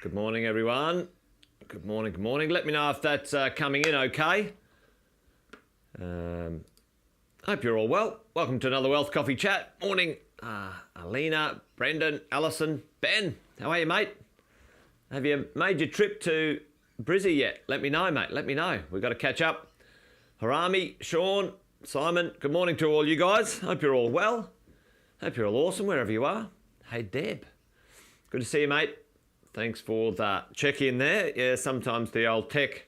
Good morning, everyone. Good morning, good morning. Let me know if that's coming in okay. Hope you're all well. Welcome to another Wealth Coffee Chat. Morning, Alina, Brendan, Alison, Ben. How are you, mate? Have you made your trip to Brizzy yet? Let me know, mate. Let me know. We've got to catch up. Harami, Sean, Simon, good morning to all you guys. Hope you're all well. Hope you're all awesome wherever you are. Hey, Deb. Good to see you, mate. Thanks for the check-in there. Yeah, sometimes the old tech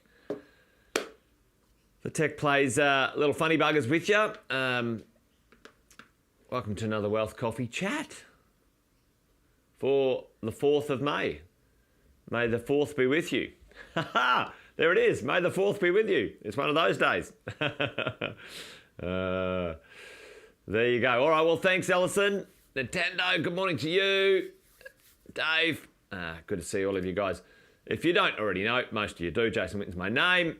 plays little funny buggers with you. Welcome to another Wealth Coffee Chat for the 4th of May. May the 4th be with you. There it is. May the 4th be with you. It's one of those days. There you go. All right, well, thanks, Ellison. Nintendo, good morning to you. Dave, good to see all of you guys. If you don't already know, most of you do, Jason Witten's my name.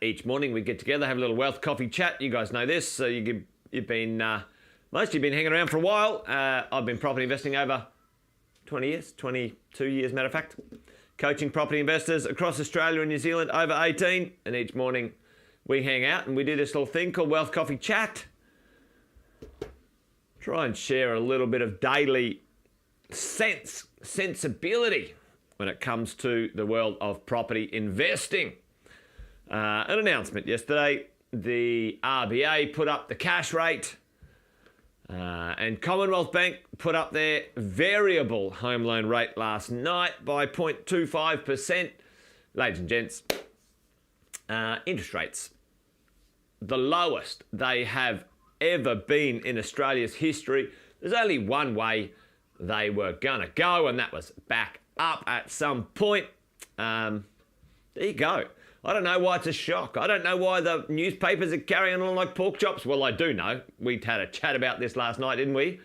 Each morning we get together, have a little Wealth Coffee Chat. You guys know this, so you've been, most of you have been hanging around for a while. I've been property investing over 20 years, 22 years, matter of fact. Coaching property investors across Australia and New Zealand over 18. And each morning we hang out and we do this little thing called Wealth Coffee Chat. Try and share a little bit of daily sensibility when it comes to the world of property investing. An announcement yesterday, the RBA put up the cash rate and Commonwealth Bank put up their variable home loan rate last night by 0.25%. Ladies and gents, interest rates, the lowest they have ever been in Australia's history. There's only one way they were gonna go, and that was back up at some point. There you go. I don't know why it's a shock. I don't know why the newspapers are carrying on like pork chops. Well, I do know. We had a chat about this last night, didn't we?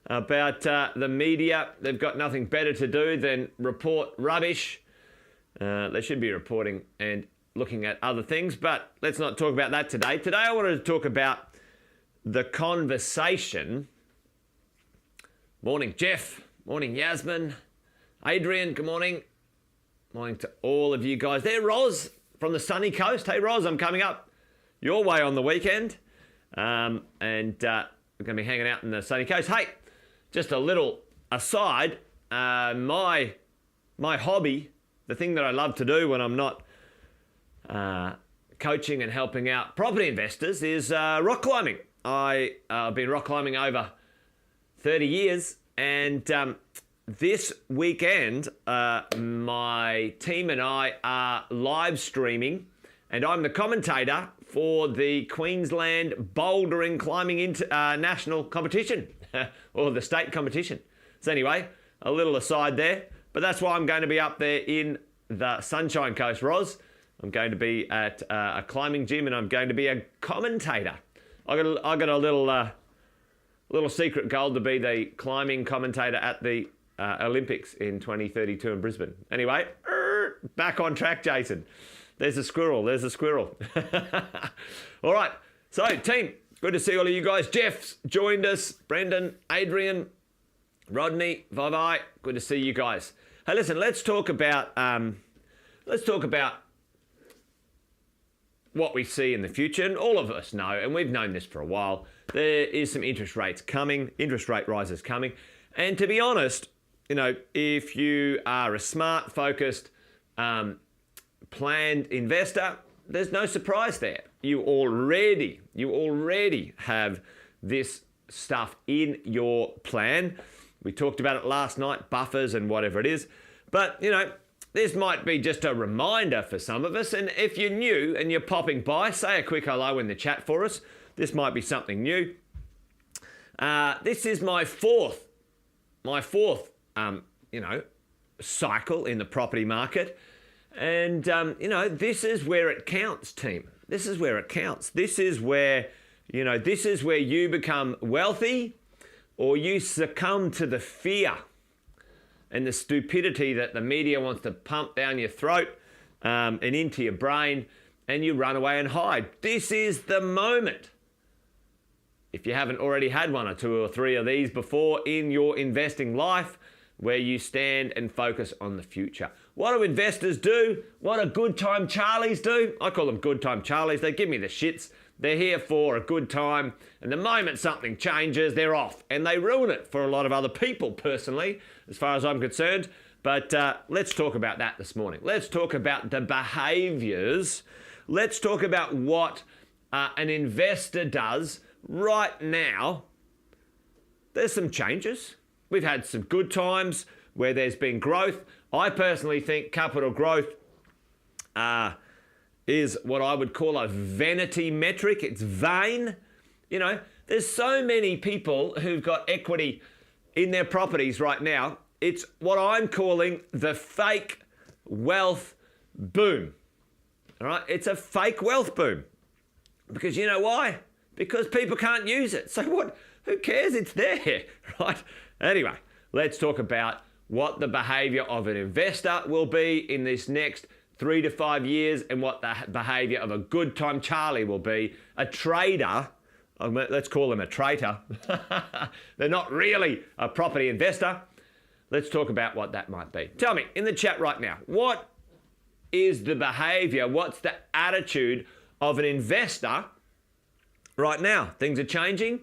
About the media. They've got nothing better to do than report rubbish. They should be reporting and looking at other things, but let's not talk about that today. Today I wanted to talk about the conversation. Morning, Jeff. Morning, Yasmin. Adrian, good morning. Morning to all of you guys. There, Roz from the sunny coast. Hey, Roz, I'm coming up your way on the weekend. And we're going to be hanging out in the sunny coast. Hey, just a little aside. My hobby, the thing that I love to do when I'm not coaching and helping out property investors is rock climbing. I've been rock climbing over 30 years, and this weekend my team and I are live streaming, and I'm the commentator for the Queensland Bouldering Climbing National Competition, or the state competition. So anyway, a little aside there, but that's why I'm going to be up there in the Sunshine Coast, Roz. I'm going to be at a climbing gym, and I'm going to be a commentator. I got a little secret goal to be the climbing commentator at the Olympics in 2032 in Brisbane. Anyway, back on track, Jason. There's a squirrel. All right. So, team, good to see all of you guys. Jeff's joined us. Brendan, Adrian, Rodney, Vivai. Good to see you guys. Hey, listen. Let's talk about what we see in the future, and all of us know, and we've known this for a while, there is some interest rate rises coming. And to be honest, you know, if you are a smart, focused, planned investor, there's no surprise there. You already have this stuff in your plan. We talked about it last night, buffers and whatever it is. But, you know, this might be just a reminder for some of us, and if you're new and you're popping by, say a quick hello in the chat for us. This might be something new. This is my fourth, cycle in the property market, and this is where it counts, team. This is where it counts. This is where you become wealthy, or you succumb to the fear and the stupidity that the media wants to pump down your throat and into your brain, and you run away and hide. This is the moment. If you haven't already had one or two or three of these before in your investing life, where you stand and focus on the future. What do investors do? What do good time Charlies do? I call them good time Charlies. They give me the shits. They're here for a good time, and the moment something changes, they're off, and they ruin it for a lot of other people, personally, as far as I'm concerned. But let's talk about that this morning. Let's talk about the behaviours. Let's talk about what an investor does right now. There's some changes. We've had some good times where there's been growth. I personally think capital growth is what I would call a vanity metric. It's vain. You know, there's so many people who've got equity in their properties right now. It's what I'm calling the fake wealth boom. All right? It's a fake wealth boom. Because you know why? Because people can't use it. So what? Who cares? It's there, right? Anyway, let's talk about what the behavior of an investor will be in this next 3 to 5 years and what the behavior of a good time Charlie will be. A trader, let's call them a traitor. They're not really a property investor. Let's talk about what that might be. Tell me in the chat right now, what is the behavior, what's the attitude of an investor right now? Things are changing.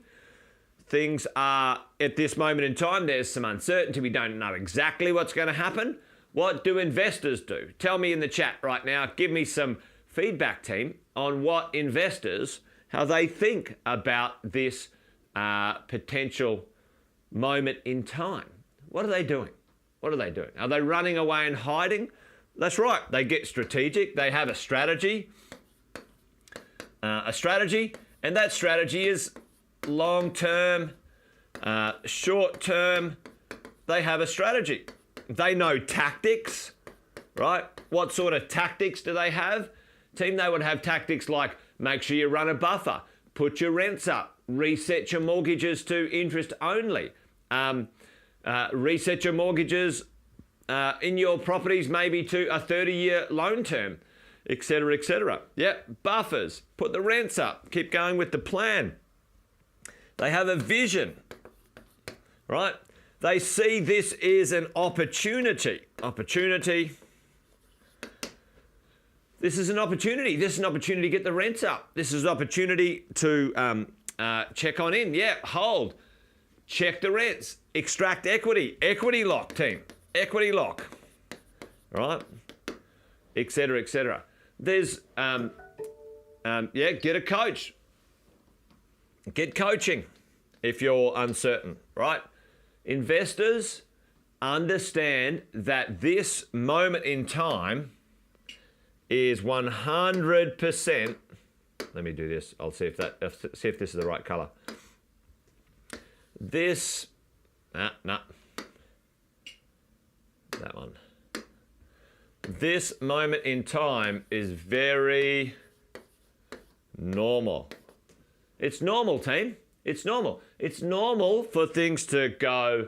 Things are, at this moment in time, there's some uncertainty. We don't know exactly what's going to happen. What do investors do? Tell me in the chat right now. Give me some feedback, team, on what investors, how they think about this potential moment in time. What are they doing? What are they doing? Are they running away and hiding? That's right. They get strategic. They have a strategy. And that strategy is long-term, short-term. They have a strategy. They know tactics, right? What sort of tactics do they have? Team, they would have tactics like make sure you run a buffer, put your rents up, reset your mortgages to interest only, reset your mortgages in your properties maybe to a 30-year loan term, etc., etc. Yeah, buffers, put the rents up, keep going with the plan. They have a vision, right? They see this is an opportunity. This is an opportunity. This is an opportunity to get the rents up. This is an opportunity to check on in. Yeah, hold. Check the rents. Extract equity. Equity lock, team. Equity lock. Right? Etc., etc. There's, get a coach. Get coaching if you're uncertain, right? Investors understand that this moment in time is 100%. Let me do this. I'll see if this is the right color. This, that one. This moment in time is very normal. It's normal, team. It's normal. It's normal for things to go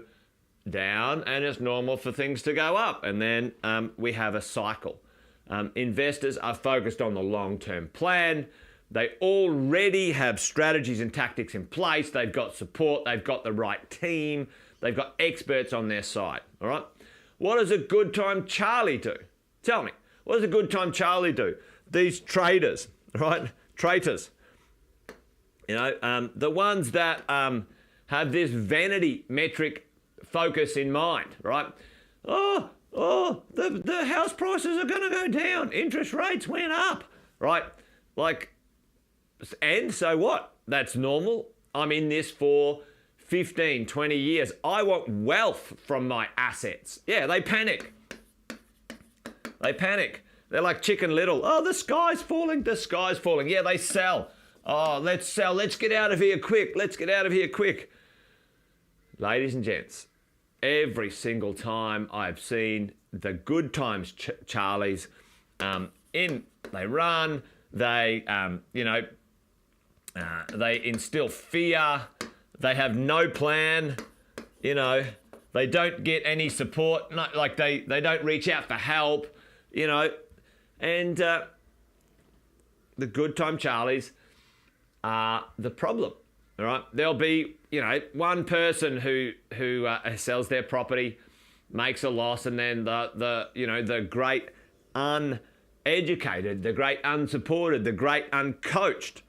down and it's normal for things to go up. And then we have a cycle. Investors are focused on the long-term plan. They already have strategies and tactics in place. They've got support. They've got the right team. They've got experts on their side. All right. What does a good time Charlie do? Tell me. What does a good time Charlie do? These traders, right? Traitors. You know, the ones that have this vanity metric focus in mind, right? Oh, the house prices are going to go down. Interest rates went up, right? Like, and so what? That's normal. I'm in this for 15, 20 years. I want wealth from my assets. Yeah, they panic. They panic. They're like Chicken Little. Oh, the sky's falling. The sky's falling. Yeah, they sell. Oh, let's sell. Let's get out of here quick. Let's get out of here quick. Ladies and gents, every single time I've seen the good times Charlies, they run, they instill fear, they have no plan, you know, they don't get any support, like they don't reach out for help, you know, and the good time Charlies are the problem. All right, there'll be, you know, one person who sells their property makes a loss, and then the great uneducated, the great unsupported, the great uncoached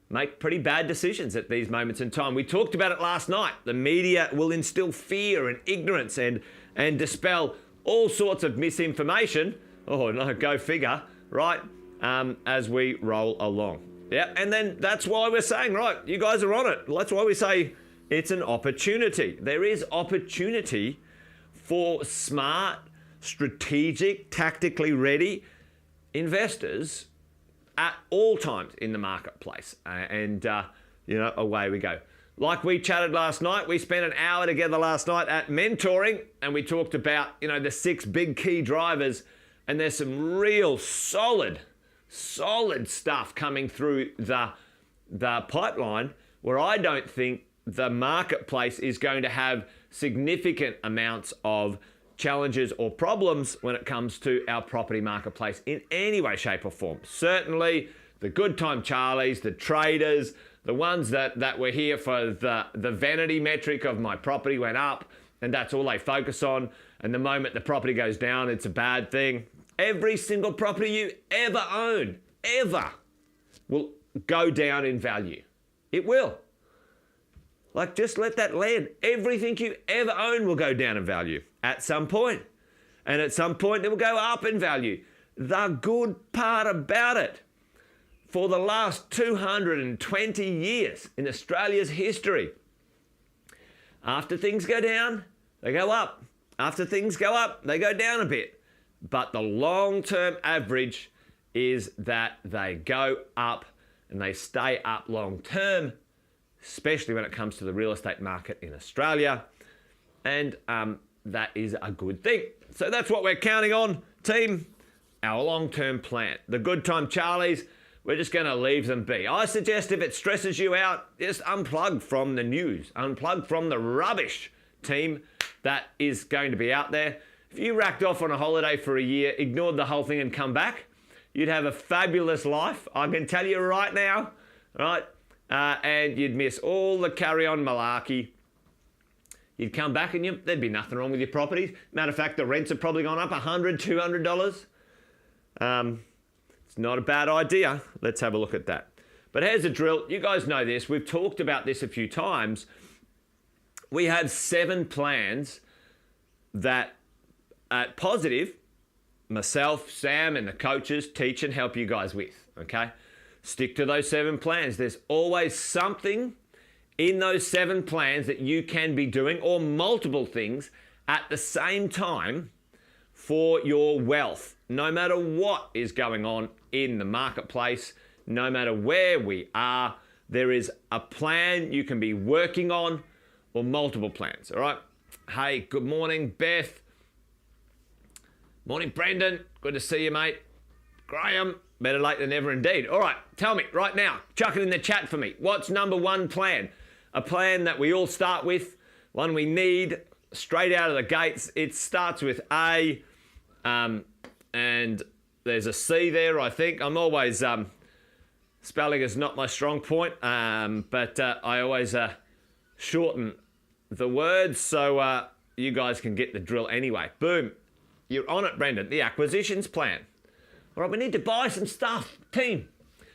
make pretty bad decisions at these moments in time. We talked about it last night. The media will instill fear and ignorance and dispel all sorts of misinformation. Oh no, go figure, right? As we roll along. Yeah, and then that's why we're saying, right, you guys are on it. That's why we say it's an opportunity. There is opportunity for smart, strategic, tactically ready investors at all times in the marketplace. Away we go. Like we chatted last night, we spent an hour together last night at mentoring, and we talked about, the 6 big key drivers, and there's some real solid stuff coming through the pipeline where I don't think the marketplace is going to have significant amounts of challenges or problems when it comes to our property marketplace in any way, shape or form. Certainly the good time Charlies, the traders, the ones that were here for the vanity metric of my property went up, and that's all they focus on. And the moment the property goes down, it's a bad thing. Every single property you ever own, will go down in value. It will. Like, just let that land. Everything you ever own will go down in value at some point. And at some point, it will go up in value. The good part about it, for the last 220 years in Australia's history, after things go down, they go up. After things go up, they go down a bit. But the long-term average is that they go up and they stay up long-term, especially when it comes to the real estate market in Australia. And that is a good thing. So that's what we're counting on, team. Our long-term plan. The good time Charlies, we're just going to leave them be. I suggest if it stresses you out, just unplug from the news. Unplug from the rubbish, team, that is going to be out there. If you racked off on a holiday for a year, ignored the whole thing and come back, you'd have a fabulous life. I can tell you right now, right? And you'd miss all the carry-on malarkey. You'd come back and there'd be nothing wrong with your properties. Matter of fact, the rents have probably gone up $100, $200. It's not a bad idea. Let's have a look at that. But here's the drill. You guys know this. We've talked about this a few times. We have 7 plans that at Positive, myself, Sam, and the coaches teach and help you guys with, okay? Stick to those 7 plans. There's always something in those 7 plans that you can be doing, or multiple things at the same time for your wealth. No matter what is going on in the marketplace, no matter where we are, there is a plan you can be working on, or multiple plans, all right? Hey, good morning, Beth. Morning, Brendan. Good to see you, mate. Graham, better late than never indeed. All right, tell me right now, chuck it in the chat for me. What's number 1 plan? A plan that we all start with, one we need straight out of the gates. It starts with A, and there's a C there, I think. I'm always, spelling is not my strong point, but I always shorten the words so you guys can get the drill anyway. Boom. You're on it, Brendan. The acquisitions plan. All right, we need to buy some stuff, team.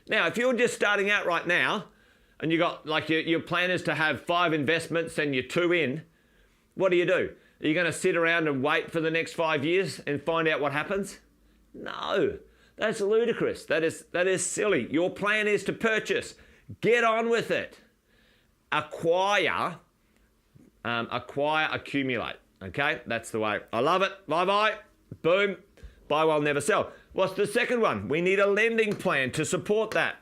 Now, if you're just starting out right now and you got, like, your plan is to have 5 investments and you're 2 in, what do? Are you going to sit around and wait for the next 5 years and find out what happens? No, that's ludicrous. That is silly. Your plan is to purchase. Get on with it. Acquire, accumulate. Okay, that's the way. I love it. Bye-bye. Boom. Buy while never sell. What's the second one? We need a lending plan to support that.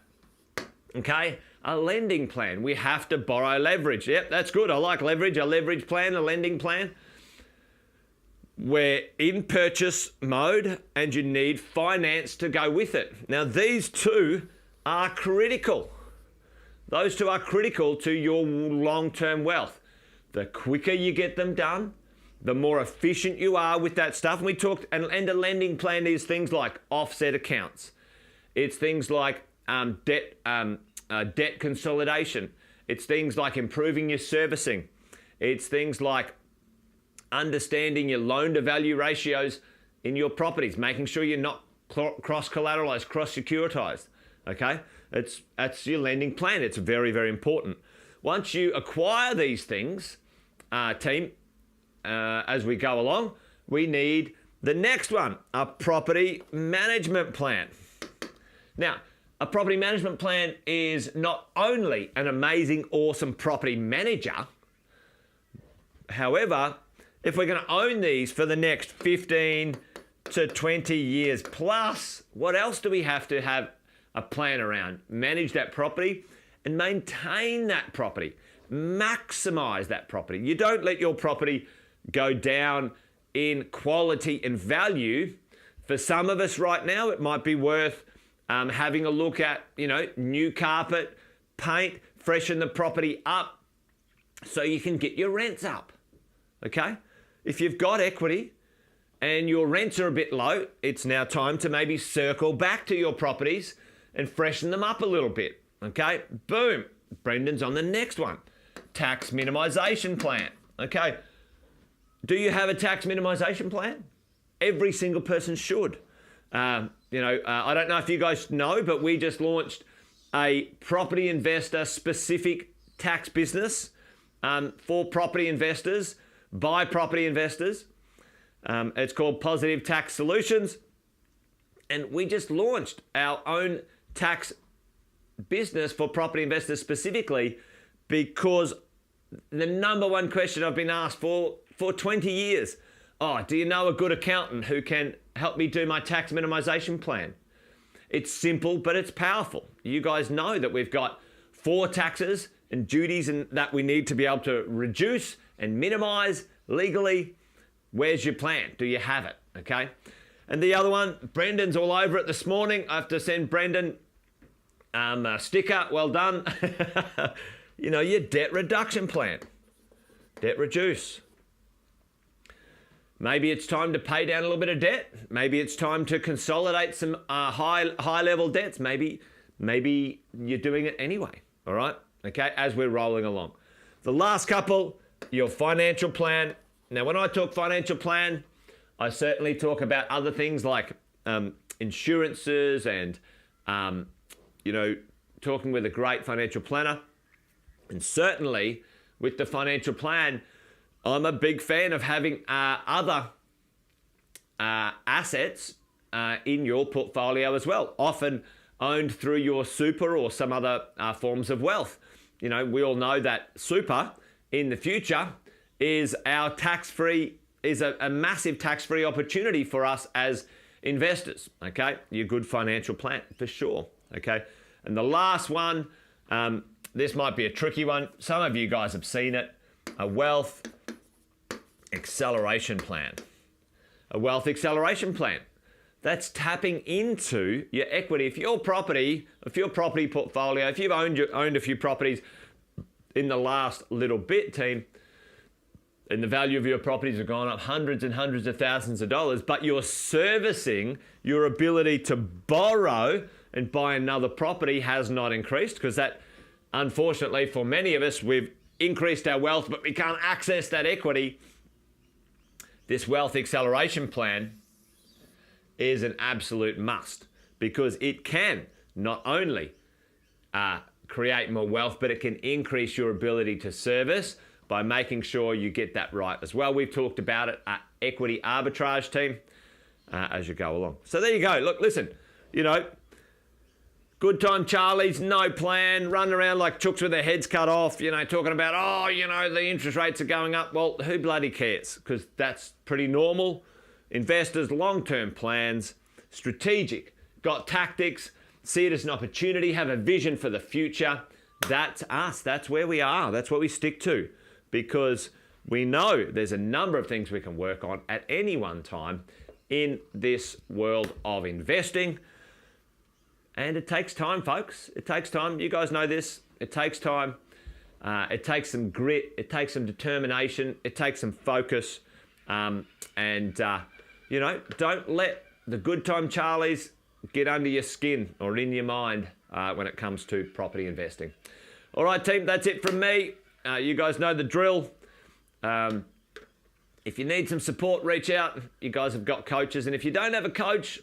Okay, a lending plan. We have to borrow leverage. Yep, that's good. I like leverage. A leverage plan, a lending plan. We're in purchase mode and you need finance to go with it. Now, these 2 are critical. Those 2 are critical to your long-term wealth. The quicker you get them done, the more efficient you are with that stuff. And we talked, and a lending plan is things like offset accounts. It's things like debt consolidation. It's things like improving your servicing. It's things like understanding your loan to value ratios in your properties, making sure you're not cross-collateralized, cross-securitized, okay? That's your lending plan. It's very, very important. Once you acquire these things, team, as we go along, we need the next one, a property management plan. Now, a property management plan is not only an amazing, awesome property manager. However, if we're going to own these for the next 15 to 20 years plus, what else do we have to have a plan around? Manage that property and maintain that property. Maximize that property. You don't let your property go down in quality and value. For some of us right now, it might be worth having a look at, new carpet, paint, freshen the property up so you can get your rents up, okay? If you've got equity and your rents are a bit low, it's now time to maybe circle back to your properties and freshen them up a little bit, okay? Boom, Brendan's on the next one. Tax minimization plan, okay? Do you have a tax minimization plan? Every single person should. I don't know if you guys know, but we just launched a property investor specific tax business for property investors, by property investors. It's called Positive Tax Solutions. And we just launched our own tax business for property investors specifically because the number one question I've been asked for 20 years, do you know a good accountant who can help me do my tax minimization plan? It's simple, but it's powerful. You guys know that we've got 4 taxes and duties and that we need to be able to reduce and minimize legally. Where's your plan? Do you have it? Okay. And the other one, Brendan's all over it this morning. I have to send Brendan a sticker. Well done. Your debt reduction plan. Debt reduce. Maybe it's time to pay down a little bit of debt. Maybe it's time to consolidate some high level debts. Maybe you're doing it anyway. All right. Okay. As we're rolling along. The last couple, your financial plan. Now, when I talk financial plan, I certainly talk about other things like insurances and, talking with a great financial planner. And certainly with the financial plan, I'm a big fan of having other assets in your portfolio as well, often owned through your super or some other forms of wealth. We all know that super in the future is our a massive tax-free opportunity for us as investors, okay? Your good financial plan, for sure, okay? And the last one, this might be a tricky one. Some of you guys have seen it, a wealth acceleration plan. A wealth acceleration plan. That's tapping into your equity. If your property portfolio, if you've owned a few properties in the last little bit, team, and the value of your properties have gone up hundreds and hundreds of thousands of dollars, but you're servicing your ability to borrow and buy another property has not increased, because that, unfortunately, for many of us, we've increased our wealth, but we can't access that equity. This wealth acceleration plan is an absolute must, because it can not only create more wealth, but it can increase your ability to service by making sure you get that right as well. We've talked about it at Equity Arbitrage team as you go along. So there you go. Look, listen, good time Charlies, no plan, running around like chooks with their heads cut off, talking about, the interest rates are going up. Well, who bloody cares? Because that's pretty normal. Investors, long-term plans, strategic, got tactics, see it as an opportunity, have a vision for the future. That's us. That's where we are. That's what we stick to, because we know there's a number of things we can work on at any one time in this world of investing. And it takes time, folks. It takes time. You guys know this. It takes time. It takes some grit. It takes some determination. It takes some focus. Don't let the good time Charlies get under your skin or in your mind when it comes to property investing. All right, team, that's it from me. You guys know the drill. If you need some support, reach out. You guys have got coaches. And if you don't have a coach,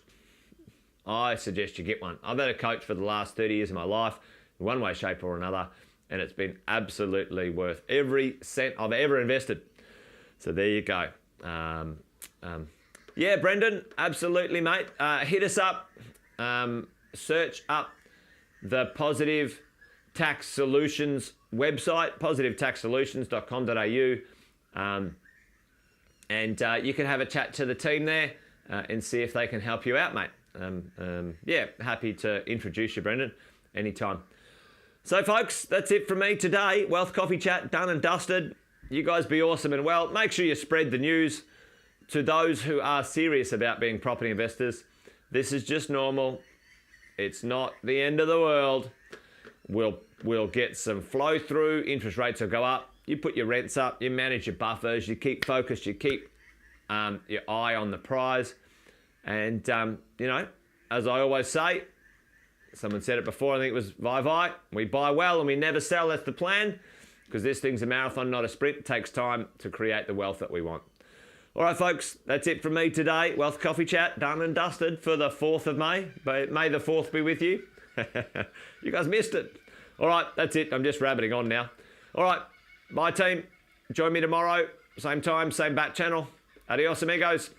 I suggest you get one. I've had a coach for the last 30 years of my life, in one way, shape or another, and it's been absolutely worth every cent I've ever invested. So there you go. Yeah, Brendan, absolutely, mate. Hit us up. Search up the Positive Tax Solutions website, positivetaxsolutions.com.au, and you can have a chat to the team there and see if they can help you out, mate. Yeah, happy to introduce you, Brendan, anytime. So, folks, that's it from me today. Wealth Coffee Chat, done and dusted. You guys be awesome and well. Make sure you spread the news to those who are serious about being property investors. This is just normal. It's not the end of the world. We'll get some flow through. Interest rates will go up. You put your rents up. You manage your buffers. You keep focused. You keep your eye on the prize. And, you know, as I always say, someone said it before, I think it was Vi. We buy well and we never sell. That's the plan. Because this thing's a marathon, not a sprint. It takes time to create the wealth that we want. All right, folks, that's it from me today. Wealth Coffee Chat, done and dusted for the 4th of May. May the 4th be with you. You guys missed it. All right, that's it. I'm just rabbiting on now. All right, bye, team. Join me tomorrow. Same time, same bat channel. Adios, amigos.